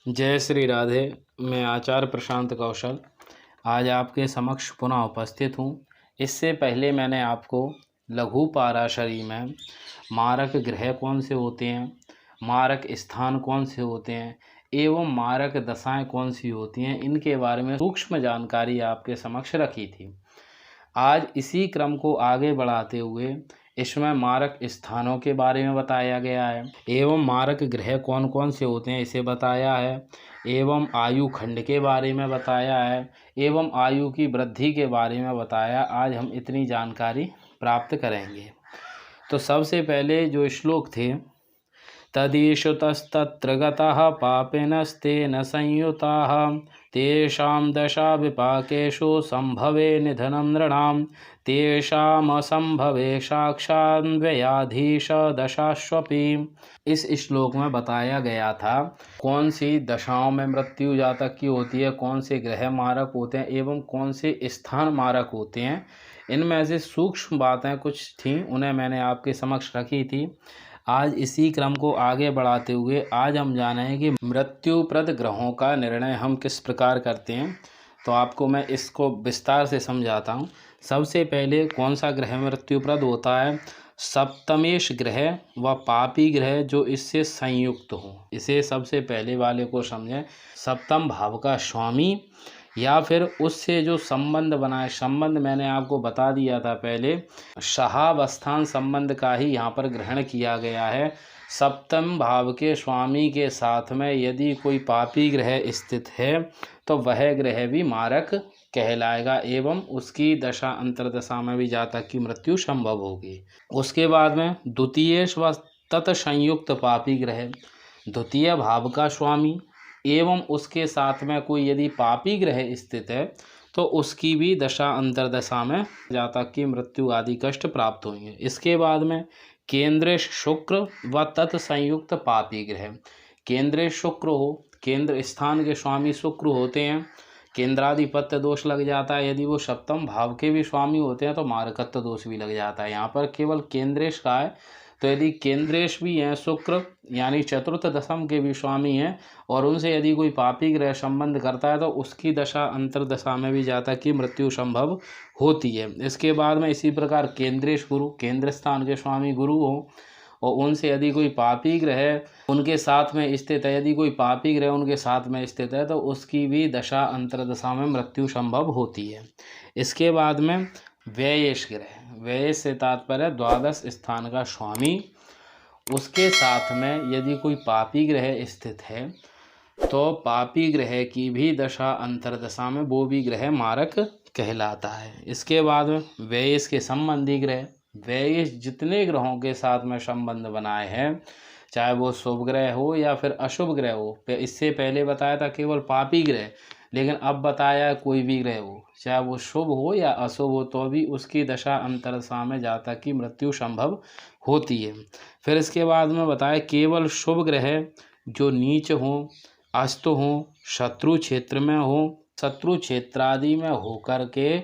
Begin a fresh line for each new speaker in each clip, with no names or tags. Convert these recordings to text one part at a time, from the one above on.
जय श्री राधे। मैं आचार्य प्रशांत कौशल आज आपके समक्ष पुनः उपस्थित हूँ। इससे पहले मैंने आपको लघु पाराशरी में मारक ग्रह कौन से होते हैं, मारक स्थान कौन से होते हैं एवं मारक दशाएं कौन सी होती हैं, इनके बारे में सूक्ष्म जानकारी आपके समक्ष रखी थी। आज इसी क्रम को आगे बढ़ाते हुए इसमें मारक स्थानों के बारे में बताया गया है एवं मारक ग्रह कौन कौन से होते हैं इसे बताया है, एवं आयु खंड के बारे में बताया है, एवं आयु की वृद्धि के बारे में बताया। आज हम इतनी जानकारी प्राप्त करेंगे। तो सबसे पहले जो श्लोक थे, तदीशुतस्तत्र गतः पापिनस्तेन संयुताः तेषां दशा विपाकेषु संभवे निधनं नृणां तेषामसंभवे साक्षान्व्ययाधीश दशाश्वपि। इस श्लोक में बताया गया था कौन सी दशाओं में मृत्यु जातक की होती है, कौन से ग्रह मारक होते हैं एवं कौन से स्थान मारक होते हैं। इनमें से सूक्ष्म बातें कुछ थीं, उन्हें मैंने आपके समक्ष रखी थी। आज इसी क्रम को आगे बढ़ाते हुए आज हम जानेंगे कि मृत्युप्रद ग्रहों का निर्णय हम किस प्रकार करते हैं। तो आपको मैं इसको विस्तार से समझाता हूँ। सबसे पहले कौन सा ग्रह मृत्युप्रद होता है, सप्तमेश ग्रह व पापी ग्रह जो इससे संयुक्त हो। इसे सबसे पहले वाले को समझें। सप्तम भाव का स्वामी या फिर उससे जो संबंध बनाए, संबंध मैंने आपको बता दिया था पहले, सहावस्थान संबंध का ही यहाँ पर ग्रहण किया गया है। सप्तम भाव के स्वामी के साथ में यदि कोई पापी ग्रह स्थित है तो वह ग्रह भी मारक कहलाएगा एवं उसकी दशा अंतरदशा में भी जातक की मृत्यु संभव होगी। उसके बाद में द्वितीय व तत्संयुक्त पापी ग्रह, द्वितीय भाव का स्वामी एवं उसके साथ में कोई यदि पापी ग्रह स्थित है तो उसकी भी दशा अंतरदशा में जातक की मृत्यु आदि कष्ट प्राप्त होंगे। इसके बाद में केंद्र शुक्र व तत्संयुक्त पापी ग्रह, केंद्र शुक्र हो, केंद्र स्थान के स्वामी शुक्र होते हैं, केंद्राधिपत्य दोष लग जाता है। यदि वो सप्तम भाव के भी स्वामी होते हैं तो मारकत्व दोष भी लग जाता है। यहाँ पर केवल केंद्रेश का है, तो यदि केंद्रेश भी हैं शुक्र यानी चतुर्थ दशम के भी स्वामी हैं और उनसे यदि कोई पापी ग्रह संबंध करता है तो उसकी दशा अंतरदशा में भी जातक की मृत्यु संभव होती है। इसके बाद में इसी प्रकार केंद्रेश गुरु, केंद्र स्थान के स्वामी गुरु हो और उनसे यदि कोई पापी ग्रह उनके साथ में स्थित है, यदि कोई पापी ग्रह उनके साथ में स्थित है तो उसकी भी दशा अंतरदशा में मृत्यु संभव होती है। इसके बाद में व्ययेश ग्रह, व्ययेश से तात्पर्य द्वादश स्थान का स्वामी, उसके साथ में यदि कोई पापी ग्रह स्थित है तो पापी ग्रह की भी दशा अंतरदशा में वो भी ग्रह मारक कहलाता है। इसके बाद में व्ययेश के संबंधी ग्रह, व्ययेश जितने ग्रहों के साथ में संबंध बनाए हैं, चाहे वो शुभ ग्रह हो या फिर अशुभ ग्रह हो। इससे पहले बताया था केवल पापी ग्रह, लेकिन अब बताया कोई भी ग्रह हो, चाहे वो शुभ हो या अशुभ हो, तो भी उसकी दशा अंतरदशा में जातक की मृत्यु संभव होती है। फिर इसके बाद में बताया केवल शुभ ग्रह जो नीच हो, अस्त हो, शत्रु क्षेत्र में हो, शत्रु क्षेत्र आदि में होकर के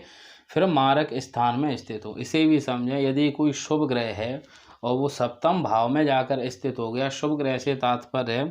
फिर मारक स्थान में स्थित हो। इसे भी समझें, यदि कोई शुभ ग्रह है और वो सप्तम भाव में जाकर स्थित हो गया, शुभ ग्रह से तात्पर्य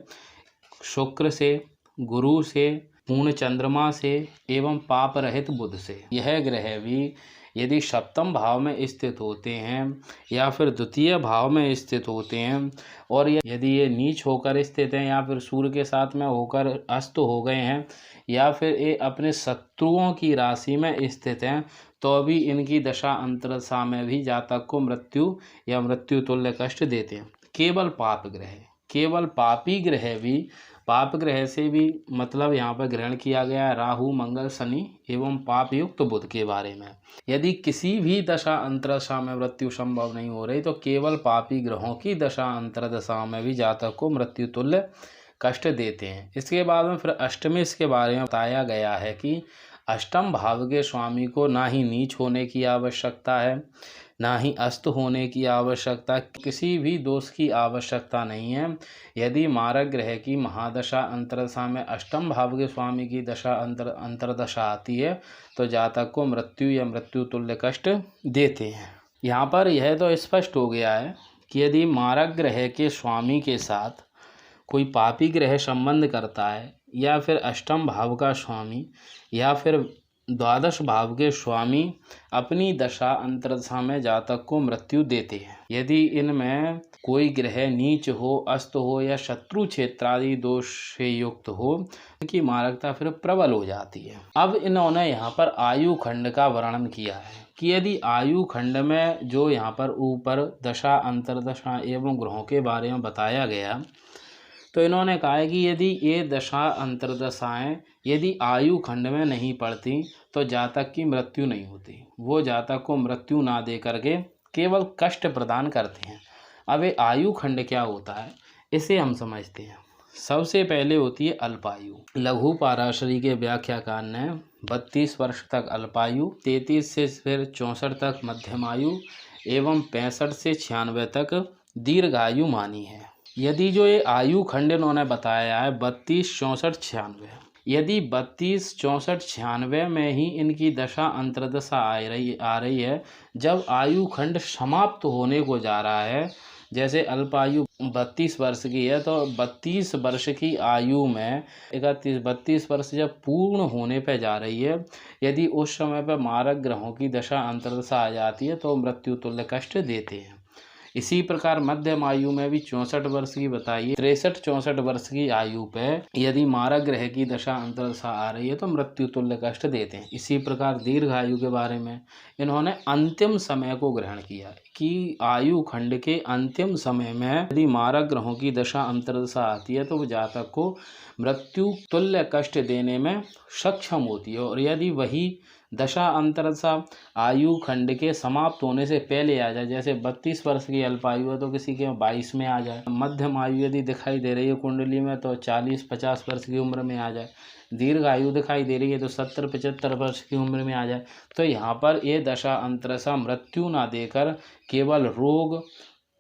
शुक्र से, गुरु से, पूर्ण चंद्रमा से एवं पाप रहित बुध से, यह ग्रह भी यदि सप्तम भाव में स्थित होते हैं या फिर द्वितीय भाव में स्थित होते हैं और यदि ये नीच होकर स्थित हैं या फिर सूर्य के साथ में होकर अस्त हो गए हैं या फिर ये अपने शत्रुओं की राशि में स्थित हैं तो भी इनकी दशा अंतरदशा में भी जातक को मृत्यु या मृत्यु तुल्य कष्ट देते हैं। केवल पाप ग्रह, केवल पापी ग्रह भी, पाप ग्रह से भी मतलब यहाँ पर ग्रहण किया गया है राहु, मंगल, शनि एवं पाप युक्त बुध के बारे में। यदि किसी भी दशा अंतरदशा में मृत्यु संभव नहीं हो रही तो केवल पापी ग्रहों की दशा अंतरदशा में भी जातक को मृत्यु तुल्य कष्ट देते हैं। इसके बाद में फिर अष्टमेश के बारे में बताया गया है कि अष्टम भाव के स्वामी को ना ही नीच होने की आवश्यकता है, ना ही अस्त होने की आवश्यकता, किसी भी दोष की आवश्यकता नहीं है। यदि मारक ग्रह की महादशा अंतरदशा में अष्टम भाव के स्वामी की दशा अंतरदशा आती है तो जातक को मृत्यु या मृत्यु तुल्य कष्ट देते हैं। यहाँ पर यह तो स्पष्ट हो गया है कि यदि मारक ग्रह के स्वामी के साथ कोई पापी ग्रह संबंध करता है या फिर अष्टम भाव का स्वामी या फिर द्वादश भाव के स्वामी अपनी दशा अंतर्दशा में जातक को मृत्यु देते हैं। यदि इनमें कोई ग्रह नीच हो, अस्त हो या शत्रु क्षेत्रादि दोष से युक्त हो, इनकी मारकता फिर प्रबल हो जाती है। अब इन्होंने यहाँ पर आयु खंड का वर्णन किया है कि यदि आयु खंड में जो यहाँ पर ऊपर दशा अंतर्दशा एवं ग्रहों के बारे में बताया गया, तो इन्होंने कहा है कि यदि ये दशा अंतर्दशाएं यदि आयु खंड में नहीं पड़ती तो जातक की मृत्यु नहीं होती। वो जातक को मृत्यु ना दे करके केवल कष्ट प्रदान करते हैं। अब ये आयु खंड क्या होता है, इसे हम समझते हैं। सबसे पहले होती है अल्पायु। लघु पाराशरी के व्याख्याकार ने 32 वर्ष तक अल्पायु, 33 से फिर 64 तक मध्यमायु एवं 65 से 96 तक दीर्घायु मानी है। यदि जो ये आयु खंड इन्होंने बताया है 32, 64, 96, यदि 32, 64, 96 में ही इनकी दशा अंतर्दशा आ रही है, जब आयु खंड समाप्त होने को जा रहा है, जैसे अल्पायु 32 वर्ष की है तो 32 वर्ष की आयु में 32 वर्ष जब पूर्ण होने पर जा रही है, यदि उस समय पर मारक ग्रहों की दशा अंतर्दशा आ जाती है तो मृत्यु तुल्य कष्ट देते हैं। इसी प्रकार मध्यम आयु में भी 64 वर्ष की बताइए, 63-64 वर्ष की आयु पे यदि मारक ग्रह की दशा अंतर्दशा आ रही है तो मृत्यु तुल्य कष्ट देते हैं। इसी प्रकार दीर्घ आयु के बारे में इन्होंने अंतिम समय को ग्रहण किया कि आयु खंड के अंतिम समय में यदि मारक ग्रहों की दशा अंतर्दशा आती है तो वो जातक को मृत्यु तुल्य कष्ट देने में सक्षम होती है। और यदि वही दशा अंतर्दशा आयु खंड के समाप्त होने से पहले आ जाए, जैसे 32 वर्ष की अल्पायु है तो किसी के 22 में आ जाए, मध्यम आयु यदि दिखाई दे रही है कुंडली में तो 40-50 वर्ष की उम्र में आ जाए, दीर्घ आयु दिखाई दे रही है तो 70-75 वर्ष की उम्र में आ जाए, तो यहाँ पर ये दशा अंतर्दशा मृत्यु ना देकर केवल रोग,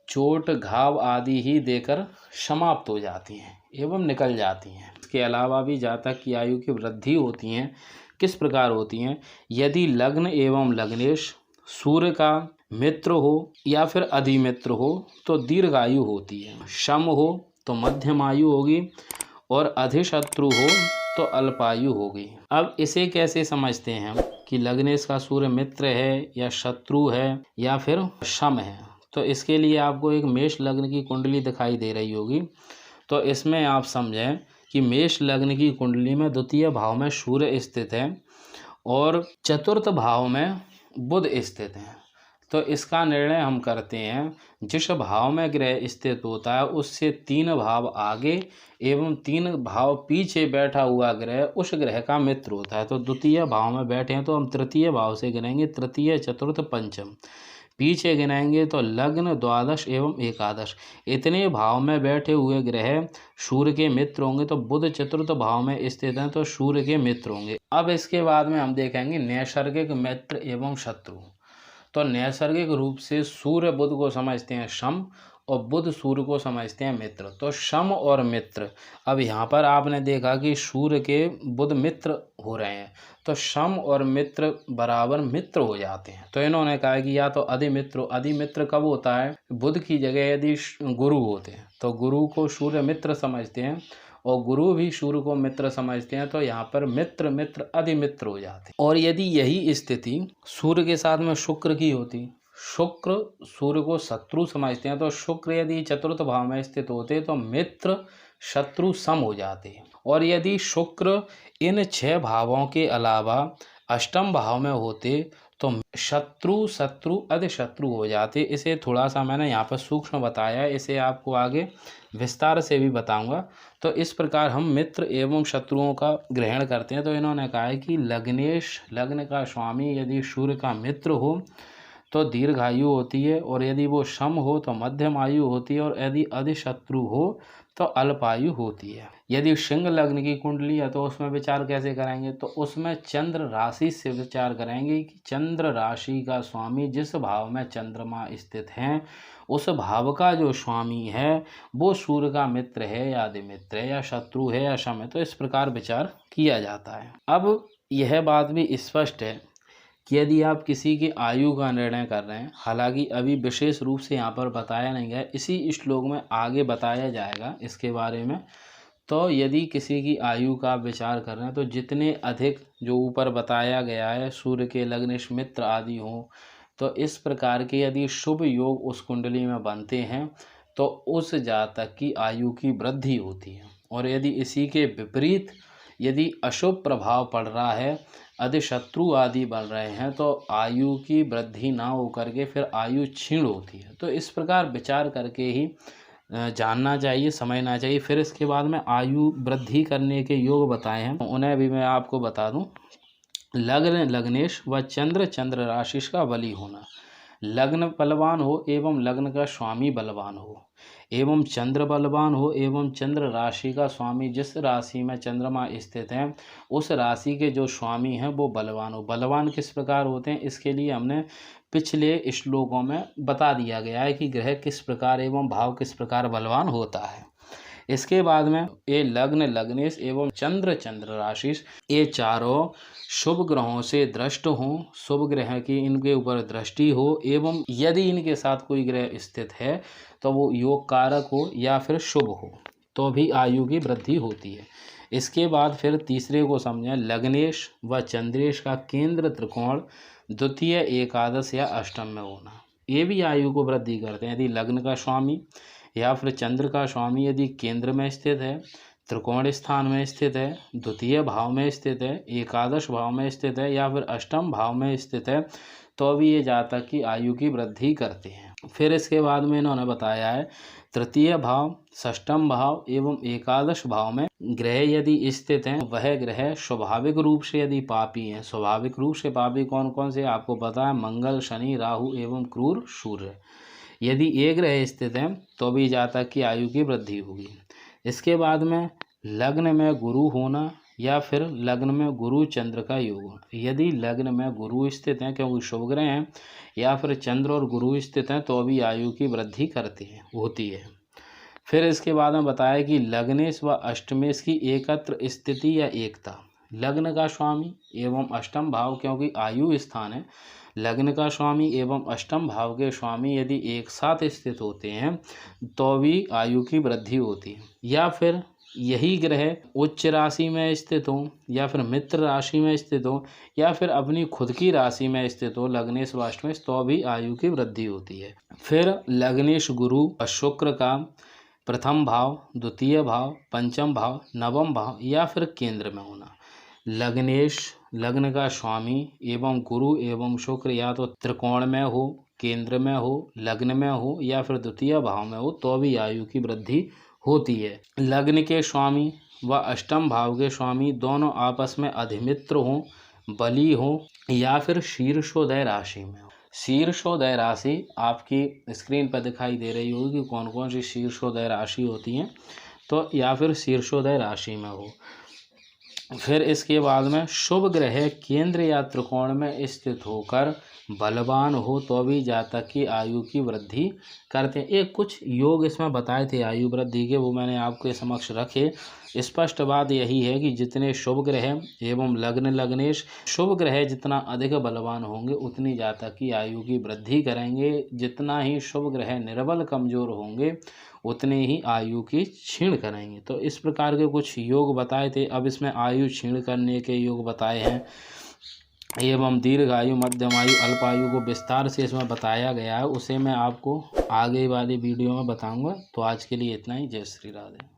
चोट, घाव आदि ही देकर समाप्त हो जाती हैं एवं निकल जाती हैं। इसके अलावा भी जातक की आयु की वृद्धि होती हैं। किस प्रकार होती हैं, यदि लग्न एवं लग्नेश सूर्य का मित्र हो या फिर अधिमित्र हो तो दीर्घायु होती है, शम हो तो मध्यम आयु होगी और अधिशत्रु हो तो अल्पायु होगी। अब इसे कैसे समझते हैं कि लग्नेश का सूर्य मित्र है या शत्रु है या फिर शम है, तो इसके लिए आपको एक मेष लग्न की कुंडली दिखाई दे रही होगी। तो इसमें आप समझें कि मेष लग्न की कुंडली में द्वितीय भाव में सूर्य स्थित है और चतुर्थ भाव में बुध स्थित है। तो इसका निर्णय हम करते हैं जिस भाव में ग्रह स्थित होता है उससे 3 भाव आगे एवं 3 भाव पीछे बैठा हुआ ग्रह उस ग्रह का मित्र होता है। तो द्वितीय भाव में बैठे हैं तो हम तृतीय भाव से गिनेंगे, तृतीय, चतुर्थ, पंचम। पीछे गिनाएंगे तो लग्न, द्वादश एवं एकादश, इतने भाव में बैठे हुए ग्रह सूर्य के मित्र होंगे। तो बुध चतुर्थ भाव में स्थित हैं तो सूर्य के मित्र होंगे। अब इसके बाद में हम देखेंगे नैसर्गिक मित्र एवं शत्रु। तो नैसर्गिक रूप से सूर्य बुध को समझते हैं शम और बुध सूर्य को समझते हैं मित्र। तो शम और मित्र, अब यहाँ पर आपने देखा कि सूर्य के बुध मित्र हो रहे हैं तो शम और मित्र बराबर मित्र हो जाते हैं। तो इन्होंने कहा कि या तो अधिमित्र कब होता है, बुध की जगह यदि गुरु होते हैं तो गुरु को सूर्य मित्र समझते हैं और गुरु भी सूर्य को मित्र समझते हैं, तो यहाँ पर मित्र मित्र अधिमित्र हो जाते हैं। और यदि यही स्थिति सूर्य के साथ में शुक्र की होती, शुक्र सूर्य को शत्रु समझते हैं, तो शुक्र यदि चतुर्थ भाव में स्थित होते तो मित्र शत्रु सम हो जाते। और यदि शुक्र इन 6 भावों के अलावा अष्टम भाव में होते तो शत्रु शत्रु अधिशत्रु हो जाते। इसे थोड़ा सा मैंने यहाँ पर सूक्ष्म बताया है, इसे आपको आगे विस्तार से भी बताऊंगा। तो इस प्रकार हम मित्र एवं शत्रुओं का ग्रहण करते हैं। तो इन्होंने कहा है कि लग्नेश, लग्न का स्वामी यदि सूर्य का मित्र हो तो दीर्घायु होती है, और यदि वो शम हो तो मध्यम आयु होती है, और यदि अधिशत्रु हो तो अल्पायु होती है। यदि सिंह लग्न की कुंडली है तो उसमें विचार कैसे करेंगे, तो उसमें चंद्र राशि से विचार करेंगे कि चंद्र राशि का स्वामी जिस भाव में चंद्रमा स्थित हैं उस भाव का जो स्वामी है वो सूर्य का मित्र है या अधिमित्र है या शत्रु है या शम है। तो इस प्रकार विचार किया जाता है। अब यह बात भी स्पष्ट है कि यदि आप किसी की आयु का निर्णय कर रहे हैं, हालांकि अभी विशेष रूप से यहाँ पर बताया नहीं गया, इसी श्लोक में आगे बताया जाएगा इसके बारे में, तो यदि किसी की आयु का विचार कर रहे हैं तो जितने अधिक जो ऊपर बताया गया है सूर्य के लग्नेश मित्र आदि हों, तो इस प्रकार के यदि शुभ योग उस कुंडली में बनते हैं तो उस जातक की आयु की वृद्धि होती है। और यदि इसी के विपरीत यदि अशुभ प्रभाव पड़ रहा है, अधिशत्रु आदि बन रहे हैं, तो आयु की वृद्धि ना होकर के फिर आयु क्षीण होती है। तो इस प्रकार विचार करके ही जानना चाहिए, समझना चाहिए। फिर इसके बाद में आयु वृद्धि करने के योग बताए हैं, उन्हें भी मैं आपको बता दूं। लग्न लग्नेश व चंद्र राशि का बली होना, लग्न बलवान हो एवं लग्न का स्वामी बलवान हो, एवं चंद्र बलवान हो एवं चंद्र राशि का स्वामी, जिस राशि में चंद्रमा स्थित है उस राशि के जो स्वामी हैं वो बलवान हो। बलवान किस प्रकार होते हैं, इसके लिए हमने पिछले श्लोकों में बता दिया गया है कि ग्रह किस प्रकार एवं भाव किस प्रकार बलवान होता है। इसके बाद में ये लग्न लग्नेश एवं चंद्र राशि, ये चारों शुभ ग्रहों से दृष्ट हों, शुभ ग्रह की इनके ऊपर दृष्टि हो, एवं यदि इनके साथ कोई ग्रह स्थित है तो वो योग कारक हो या फिर शुभ हो, तो भी आयु की वृद्धि होती है। इसके बाद फिर तीसरे को समझें, लग्नेश व चंद्रेश का केंद्र त्रिकोण द्वितीय एकादश या अष्टम में होना, ये भी आयु को वृद्धि करते हैं। यदि लग्न का स्वामी या फिर चंद्र का स्वामी यदि केंद्र में स्थित है, त्रिकोण स्थान में स्थित है, द्वितीय भाव में स्थित है, एकादश भाव में स्थित है या फिर अष्टम भाव में स्थित है, तो भी ये जातक की आयु की वृद्धि करते हैं। फिर इसके बाद में इन्होंने बताया है तृतीय भाव, षष्ठम भाव एवं एकादश भाव में ग्रह यदि स्थित हैं, वह ग्रह स्वाभाविक रूप से यदि पापी हैं, स्वाभाविक रूप से पापी कौन कौन से आपको पता है, मंगल, शनि, राहु एवं क्रूर सूर्य, यदि ये ग्रह स्थित हैं तो भी जातक की आयु की वृद्धि होगी। इसके बाद में लग्न में गुरु होना या फिर लग्न में गुरु चंद्र का योग, यदि लग्न में गुरु स्थित हैं क्योंकि शुभ ग्रह हैं, या फिर चंद्र और गुरु स्थित हैं तो भी आयु की वृद्धि होती है। फिर इसके बाद में बताया कि लग्नेश व अष्टमेश की एकत्र स्थिति या एकता, लग्न का स्वामी एवं अष्टम भाव, क्योंकि आयु स्थान है, लग्न का स्वामी एवं अष्टम भाव के स्वामी यदि एक साथ स्थित होते हैं तो भी आयु की वृद्धि होती है। या फिर यही ग्रह उच्च राशि में स्थित हो या फिर मित्र राशि में स्थित हो या फिर अपनी खुद की राशि में स्थित हो, लग्नेश व अष्टमेश, तो भी आयु की वृद्धि होती है। फिर लग्नेश गुरु व शुक्र का प्रथम भाव, द्वितीय भाव, पंचम भाव, नवम भाव या फिर केंद्र में होना, लग्नेश लग्न का स्वामी एवं गुरु एवं शुक्र या तो त्रिकोण में हो, केंद्र में हो, लग्न में हो या फिर द्वितीय भाव में हो, तो भी आयु की वृद्धि होती है। लग्न के स्वामी व अष्टम भाव के स्वामी दोनों आपस में अधिमित्र हों, बली हो या फिर शीर्षोदय राशि में हो। शीर्षोदय राशि आपकी स्क्रीन पर दिखाई दे रही होगी कि कौन कौन सी शीर्षोदय राशि होती हैं, तो या फिर शीर्षोदय राशि में हो। फिर इसके बाद में शुभ ग्रह केंद्र या त्रिकोण में स्थित होकर बलवान हो तो भी जातक की आयु की वृद्धि करते हैं। एक कुछ योग इसमें बताए थे आयु वृद्धि के, वो मैंने आपके समक्ष रखे। स्पष्ट बात यही है कि जितने शुभ ग्रह एवं लग्न लग्नेश, शुभ ग्रह जितना अधिक बलवान होंगे उतनी जातक की आयु की वृद्धि करेंगे, जितना ही शुभ ग्रह निर्बल कमजोर होंगे उतने ही आयु की क्षीण करेंगे। तो इस प्रकार के कुछ योग बताए थे। अब इसमें आयु क्षीण करने के योग बताए हैं एवं दीर्घायु, मध्यम आयु, अल्पायु को विस्तार से इसमें बताया गया है, उसे मैं आपको आगे वाली वीडियो में बताऊंगा। तो आज के लिए इतना ही। जय श्री राधे।